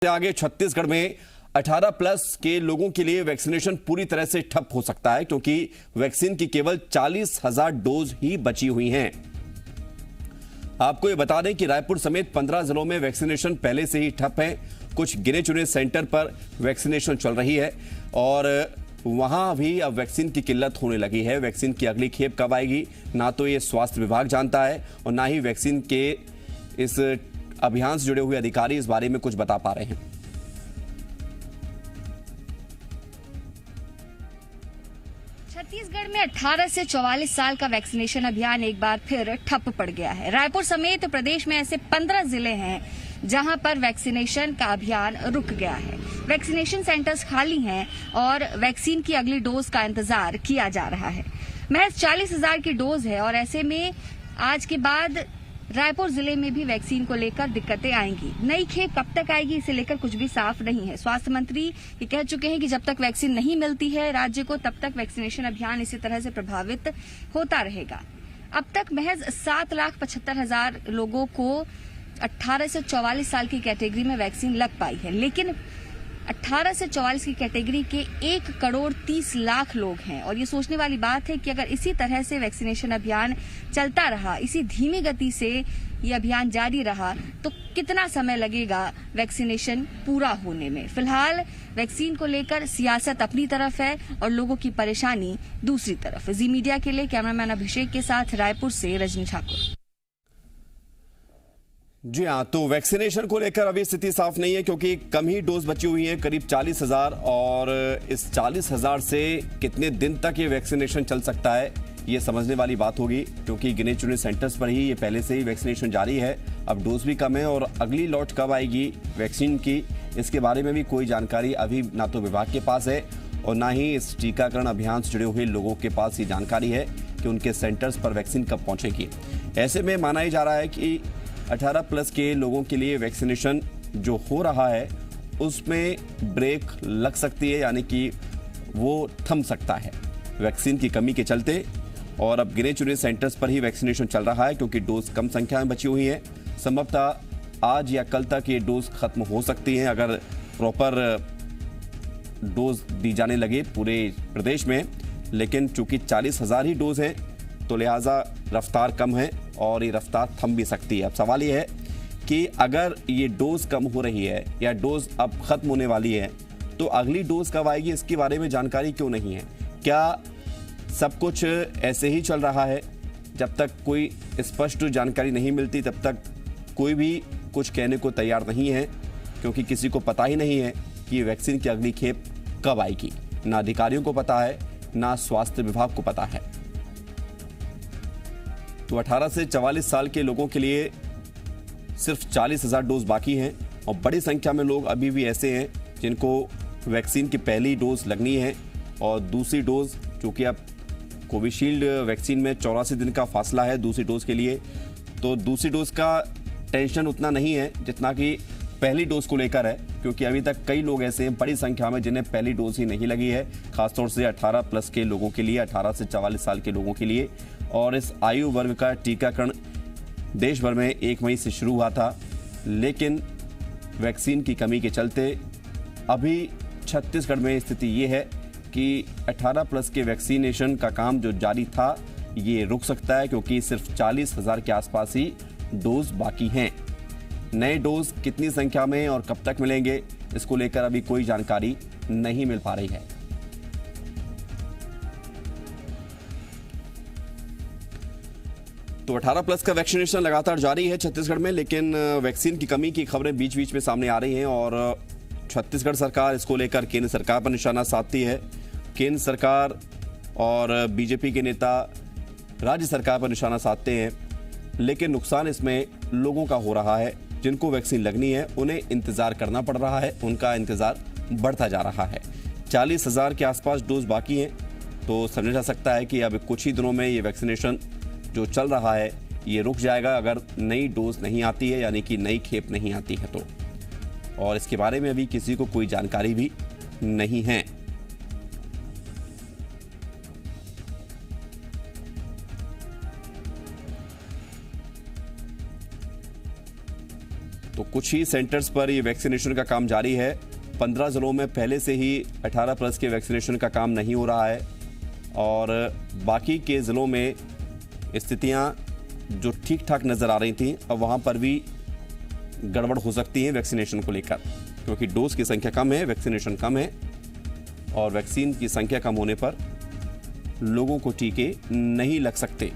आगे छत्तीसगढ़ में 18 प्लस के लोगों के लिए वैक्सीनेशन पूरी तरह से ठप हो सकता है क्योंकि वैक्सीन की केवल 40,000 डोज ही बची हुई हैं। आपको यह बता दें कि रायपुर समेत 15 जिलों में वैक्सीनेशन पहले से ही ठप है। कुछ गिने चुने सेंटर पर वैक्सीनेशन चल रही है और वहां भी अब वैक्सीन की किल्लत होने लगी है। वैक्सीन की अगली खेप कब आएगी, ना तो ये स्वास्थ्य विभाग जानता है और ना ही वैक्सीन के इस अभियान से जुड़े हुए अधिकारी इस बारे में कुछ बता पा रहे हैं। छत्तीसगढ़ में 18 से 44 साल का वैक्सीनेशन अभियान एक बार फिर ठप पड़ गया है। रायपुर समेत प्रदेश में ऐसे 15 जिले हैं जहां पर वैक्सीनेशन का अभियान रुक गया है। वैक्सीनेशन सेंटर्स खाली हैं और वैक्सीन की अगली डोज का इंतजार किया जा रहा है। महज 40,000 की डोज है और ऐसे में आज के बाद रायपुर जिले में भी वैक्सीन को लेकर दिक्कतें आएंगी। नई खेप कब तक आएगी इसे लेकर कुछ भी साफ नहीं है। स्वास्थ्य मंत्री ये कह चुके हैं कि जब तक वैक्सीन नहीं मिलती है राज्य को तब तक वैक्सीनेशन अभियान इसी तरह से प्रभावित होता रहेगा। अब तक महज 7,75,000 लोगों को 18 से 44 साल की कैटेगरी में वैक्सीन लग पाई है, लेकिन 18 से 44 की कैटेगरी के 1,30,00,000 लोग हैं और ये सोचने वाली बात है कि अगर इसी तरह से वैक्सीनेशन अभियान चलता रहा, इसी धीमी गति से ये अभियान जारी रहा तो कितना समय लगेगा वैक्सीनेशन पूरा होने में। फिलहाल वैक्सीन को लेकर सियासत अपनी तरफ है और लोगों की परेशानी दूसरी तरफ। जी मीडिया के लिए कैमरामैन अभिषेक के साथ रायपुर से रजनी ठाकुर। जी हाँ, तो वैक्सीनेशन को लेकर अभी स्थिति साफ नहीं है क्योंकि कम ही डोज बची हुई है, करीब 40,000, और इस 40,000 से कितने दिन तक ये वैक्सीनेशन चल सकता है ये समझने वाली बात होगी क्योंकि गिने चुने सेंटर्स पर ही ये पहले से ही वैक्सीनेशन जारी है। अब डोज भी कम है और अगली लॉट कब आएगी वैक्सीन की, इसके बारे में भी कोई जानकारी अभी ना तो विभाग के पास है और ना ही इस टीकाकरण अभियान से जुड़े हुए लोगों के पास ये जानकारी है कि उनके सेंटर्स पर वैक्सीन कब पहुंचेगी। ऐसे में माना ही जा रहा है कि 18 प्लस के लोगों के लिए वैक्सीनेशन जो हो रहा है उसमें ब्रेक लग सकती है, यानी कि वो थम सकता है वैक्सीन की कमी के चलते। और अब गिने चुने सेंटर्स पर ही वैक्सीनेशन चल रहा है क्योंकि डोज कम संख्या में बची हुई है। संभवतः आज या कल तक ये डोज खत्म हो सकती है अगर प्रॉपर डोज दी जाने लगे पूरे प्रदेश में, लेकिन चूंकि 40,000 ही डोज हैं तो लिहाजा रफ्तार कम है और ये रफ्तार थम भी सकती है। अब सवाल ये है कि अगर ये डोज कम हो रही है या डोज अब खत्म होने वाली है तो अगली डोज कब आएगी इसके बारे में जानकारी क्यों नहीं है। क्या सब कुछ ऐसे ही चल रहा है, जब तक कोई स्पष्ट जानकारी नहीं मिलती तब तक कोई भी कुछ कहने को तैयार नहीं है क्योंकि किसी को पता ही नहीं है कि वैक्सीन की अगली खेप कब आएगी। ना अधिकारियों को पता है ना स्वास्थ्य विभाग को पता है। तो 18 से 44 साल के लोगों के लिए सिर्फ 40,000 डोज बाकी हैं और बड़ी संख्या में लोग अभी भी ऐसे हैं जिनको वैक्सीन की पहली डोज लगनी है और दूसरी डोज, चूँकि अब कोविशील्ड वैक्सीन में 84 दिन का फासला है दूसरी डोज के लिए, तो दूसरी डोज का टेंशन उतना नहीं है जितना कि पहली डोज को लेकर है क्योंकि अभी तक कई लोग ऐसे हैं बड़ी संख्या में जिन्हें पहली डोज ही नहीं लगी है, खासतौर से 18 प्लस के लोगों के लिए, 18 से 44 साल के लोगों के लिए। और इस आयु वर्ग का टीकाकरण देश भर में 1 मई से शुरू हुआ था, लेकिन वैक्सीन की कमी के चलते अभी छत्तीसगढ़ में स्थिति ये है कि 18 प्लस के वैक्सीनेशन का काम जो जारी था ये रुक सकता है क्योंकि सिर्फ 40,000 के आसपास ही डोज बाकी हैं। नए डोज कितनी संख्या में और कब तक मिलेंगे इसको लेकर अभी कोई जानकारी नहीं मिल पा रही है। तो 18 प्लस का वैक्सीनेशन लगातार जारी है छत्तीसगढ़ में, लेकिन वैक्सीन की कमी की खबरें बीच बीच में सामने आ रही हैं और छत्तीसगढ़ सरकार इसको लेकर केंद्र सरकार पर निशाना साधती है। केंद्र सरकार और बीजेपी के नेता राज्य सरकार पर निशाना साधते हैं, लेकिन नुकसान इसमें लोगों का हो रहा है। जिनको वैक्सीन लगनी है उन्हें इंतजार करना पड़ रहा है, उनका इंतजार बढ़ता जा रहा है। 40,000 के आसपास डोज बाकी हैं, तो समझा जा सकता है कि अब कुछ ही दिनों में ये वैक्सीनेशन जो चल रहा है ये रुक जाएगा अगर नई डोज नहीं आती है, यानी कि नई खेप नहीं आती है तो। और इसके बारे में अभी किसी को कोई जानकारी भी नहीं है। तो कुछ ही सेंटर्स पर ये वैक्सीनेशन का काम जारी है। 15 जिलों में पहले से ही 18 प्लस के वैक्सीनेशन का काम नहीं हो रहा है और बाकी के ज़िलों में स्थितियां जो ठीक ठाक नज़र आ रही थी, अब वहां पर भी गड़बड़ हो सकती है वैक्सीनेशन को लेकर, क्योंकि डोज की संख्या कम है, वैक्सीनेशन कम है और वैक्सीन की संख्या कम होने पर लोगों को टीके नहीं लग सकते।